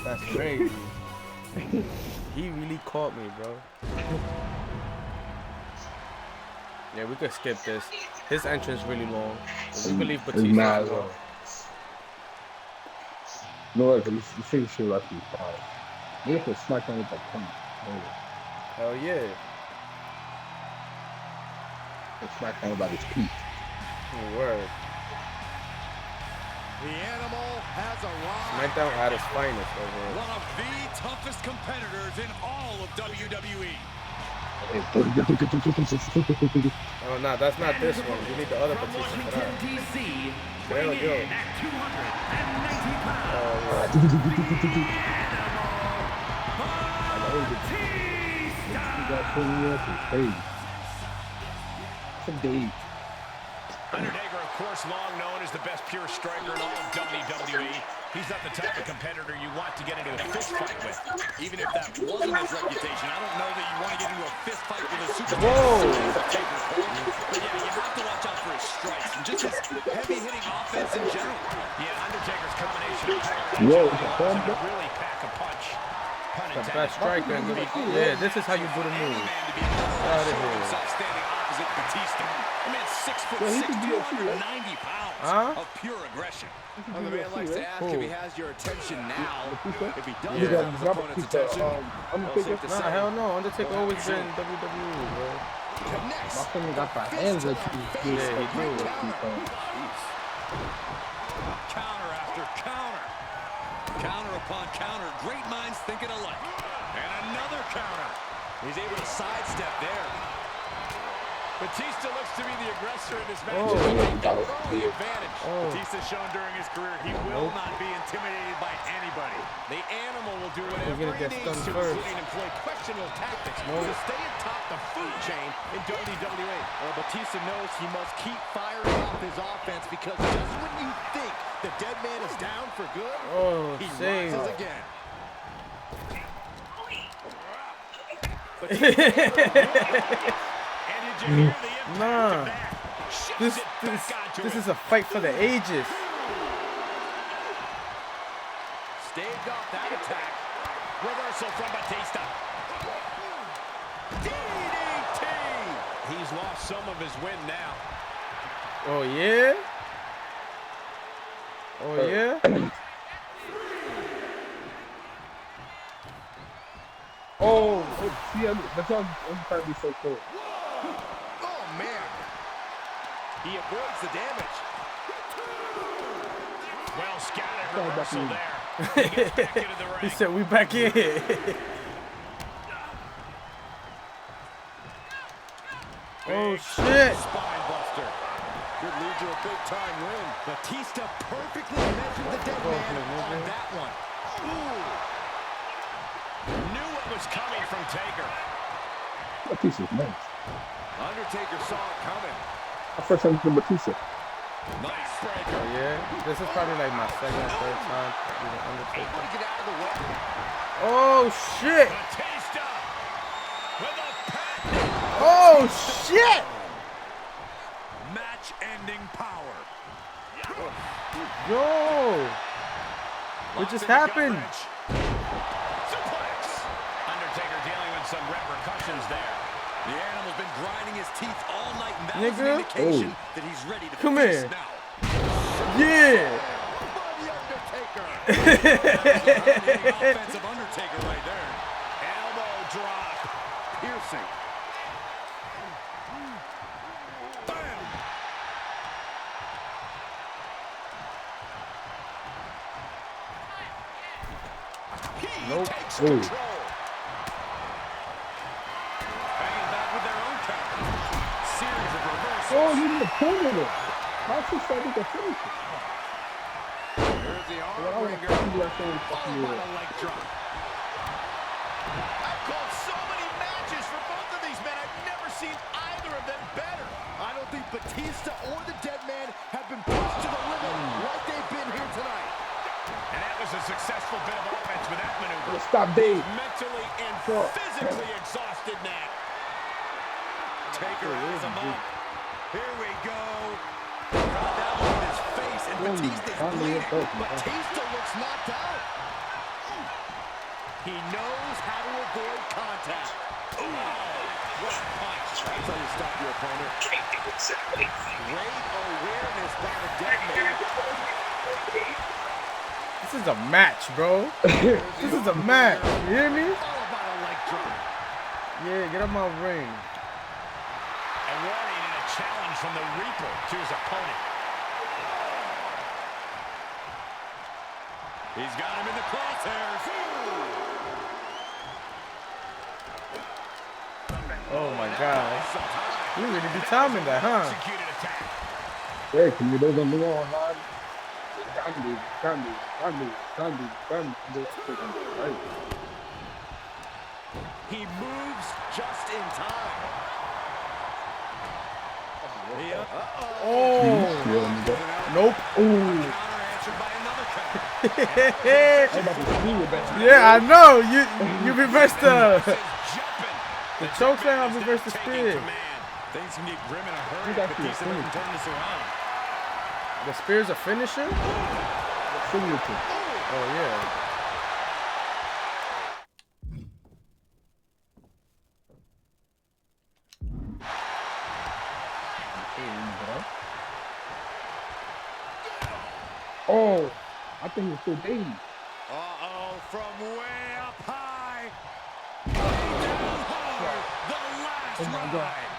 That's crazy. He really caught me, bro. Yeah, we could skip this. His entrance really long. We could leave Batista. Mad long. No, you think she like you fine. We have to smack on with that punch. Hell yeah. Smack on about his peak. Word. The animal has arrived. SmackDown at its finest over here. One of the toughest competitors in all of WWE. Oh, no, that's not this one. You need the other Batista for that. There we go. Undertaker, of course, long known as the best pure striker in all of WWE. He's not the type of competitor you want to get into a fist fight with. Even if that wasn't his reputation, I don't know that you want to get into a fist fight with a superstar. Whoa! But yeah, you have to watch out for his strikes and just his heavy-hitting offense in general. Yeah, Undertaker's combination of power and really pack a punch. The best striker. Yeah, this is how you do the move. Out of here. Standing opposite Batista. I mean, 6'6", 290 pounds of pure aggression. Well, the man likes to ask if he has your attention now. If he doesn't have his opponent's attention, nah, hell no. Undertaker always been WWE, bro. Connects. Yeah, he do. Counter after counter. Counter upon counter. Great minds thinking alike. And another counter. He's able to sidestep there. Batista looks to be the aggressor in this match. The advantage. Batista's shown during his career he will not be intimidated by anybody. The animal will do whatever he needs to, including employ questionable tactics to stay atop the food chain in WWE. Well, Batista knows he must keep firing off his offense because just when you think the Deadman is down for good, he rises again. Nah, this is a fight for the ages. Staved off that attack. Reversal from Batista. DDT. He's lost some of his wind now. Oh yeah. Oh yeah. Oh, yeah, that's all. I'm trying to be so cool. Oh man, he avoids the damage. Well scattered reversal there. He gets back into the ring. He said, "We back in." Oh shit! Spine buster. Could lead to a big time win. Batista perfectly measured the Deadman on that one. Ooh. Knew what was coming from Taker. Batista's nice. Undertaker saw it coming. My first time from Batista. Nice breaker. Oh yeah, this is probably like my second or third time using Undertaker. Able to get out of the way. Oh shit! Batista with a patented. Oh shit! Match-ending power. Yo! What just happened? Suplex. Undertaker dealing with some repercussions there. The animal's been grinding his teeth all night, and that is an indication that he's ready to come face here. now. Yeah! The Undertaker. Offensive Undertaker right there. Elbow drop. Piercing. Bam. He takes control. Hanging back with their own counter. Series of reversals. Oh, you didn't point at it. How she started to finish it? There's the arm ringer. Followed by a leg drop. I've called so many matches for both of these men. I've never seen either of them better. I don't think Batista or the Deadman have been pushed to the limit like they've been here tonight. And that was a successful bit of offense with that maneuver. Stop, Dave. Mentally and physically exhausted now. Taker has him up. Here we go. Got that one in his face, and and Batista's bleeding. Batista looks knocked out. He knows how to avoid contact. Ooh, what a punch. That's how you stop your opponent. Great awareness by the Deadman. This is a match, bro. This is a match. You hear me? All about a leg drop. Yeah, get up my ring. A warning and a challenge from the Reaper to his opponent. He's got him in the crosshairs. Oh my God. You really be timing that, huh? Yeah, can you those on the wall, man? He moves just in time. Oh. Nope. Counter answered by another counter. Yeah, I know. You reversed the choke slam. I reversed the spear. Things can get grim in a hurry. Batista doesn't turn this around. The spear's a finisher? Signature. Oh yeah. Oh, I think it's so big. Uh-oh, from way up high. Down hard. The last ride.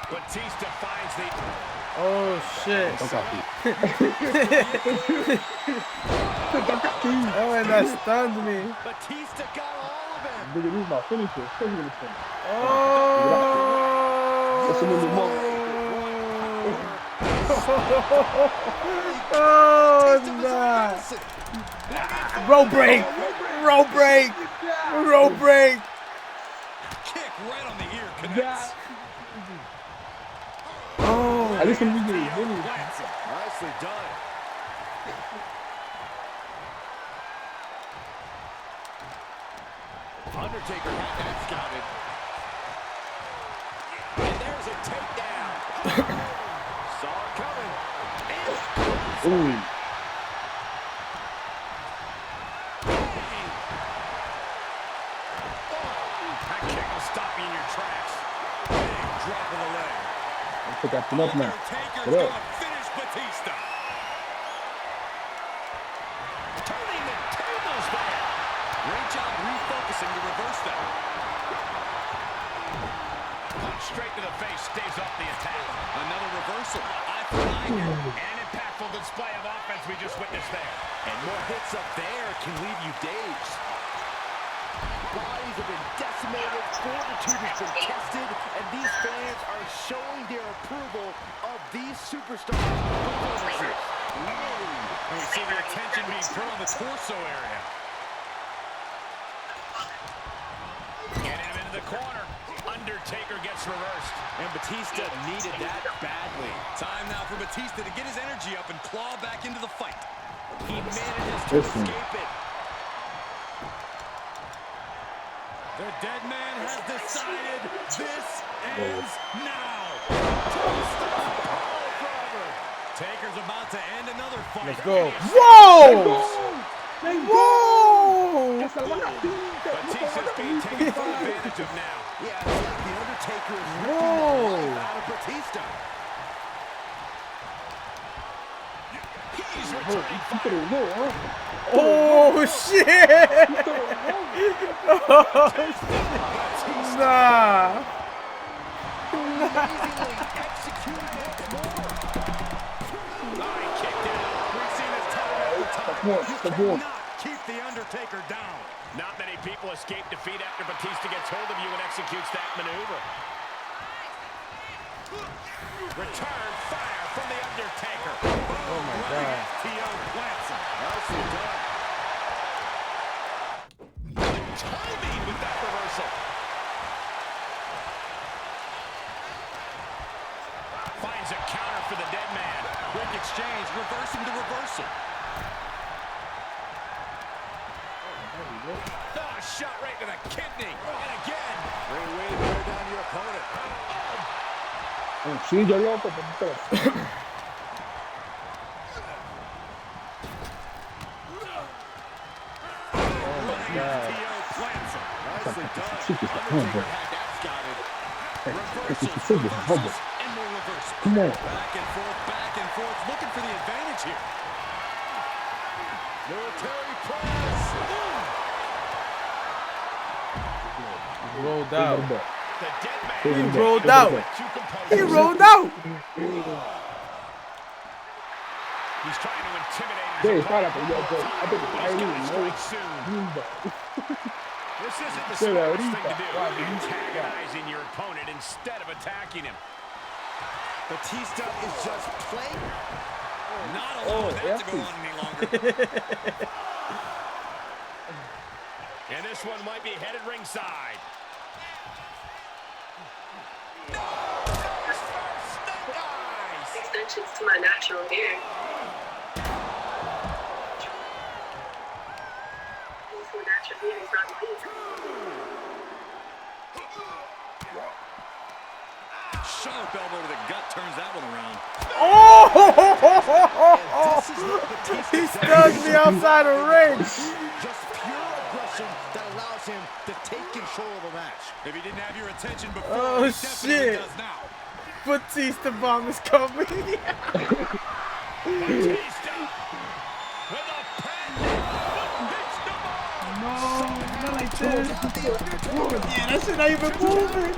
Batista finds the... Oh shit. Oh, and that stunned me. Batista got all of it. Nigga, this is my finisher. Oh. Oh, nah. Row break. Row break. Row break. Kick right on the ear connects. Oh. I just need to Nicely done. Undertaker had that scouted. And there's a takedown. Saw it coming. Ooh. That kick will stop you in your tracks. Big drop of the leg. Pick that one up now. Undertaker's What up? gonna finish Batista. Turning the tables there. Great job refocusing to reverse that. Punch straight to the face, stays off the attack. Another reversal. Eye for eye here. And an impactful display of offense we just witnessed there. And more hits up there can leave you dazed. Bodies have been decimated, fortitude has been tested, and these fans are showing their approval of these superstars' performances. And we see the attention being put on the torso area. Get him into the corner. Undertaker gets reversed. And Batista needed that badly. Time now for Batista to get his energy up and claw back into the fight. He manages to escape it. The Deadman has decided this ends now. Taker's about to end another fight. Let's go. Whoa! Whoa! Batista's being taken full advantage of now. Yeah, it's like the Undertaker is Whoa! out of Batista. He's returning fire. Oh shit! Oh shit! Nah. Amazingly executed once more. Line kicked out. We've seen this time after time. You cannot keep the Undertaker down. Not many people escape defeat after Batista gets hold of you and executes that maneuver. Return fire from the Undertaker. Oh my God. T.O. plants him. Nicely done. Good timing with that reversal. Finds a counter for the Deadman. Quick exchange, reversing to reversal. Oh, shot right to the kidney. And again. Great way to wear down your opponent. Sí, yo loco, pero God. Nicely done. Superstar. Undertaker had that scouted. Reversal It's super. reversals, and more reversals. Come on. Back and forth, looking for the advantage here. Military press. Rolled out. The Deadman. He rolled out. He rolled out. He's trying to intimidate his Yeah, start opponent. up, I think He's I got to didn't strike know. soon. This isn't the Say that, smartest Rita. thing to do. Right, Rita. Antagonizing your opponent instead of attacking him. Batista is just playing. Not allowing that to go on any longer. And this one might be headed ringside. No! Snake eyes! Extensions to my natural hair. My natural hair is not weak. Sharp elbow to the gut turns that one around. Oh! He stunned me outside the ring. Just pure aggression that allows him to take control of the match. If he didn't have your attention before, Oh, he definitely shit. does now. Batista bomb is coming. Batista with a pen. Batista bomb. No, not like this. Yeah, that shit not even moving.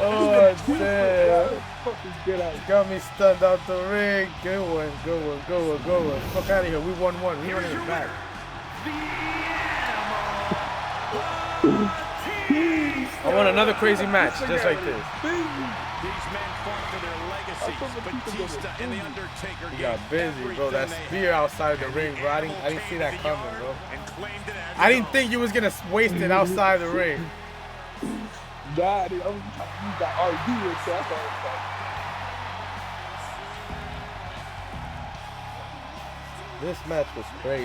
Oh, damn. Got me stunned out the ring. Good one, good one, good one, good one. Fuck out of here. We won one. We running it back. I want another crazy match, just like this. These men fought for their legacies. Batista and the Undertaker He got busy, bro. That spear outside the ring, bro. I didn't see that coming, bro. I didn't think you was gonna waste it outside the ring. God, I'm got RD itself. This match was crazy.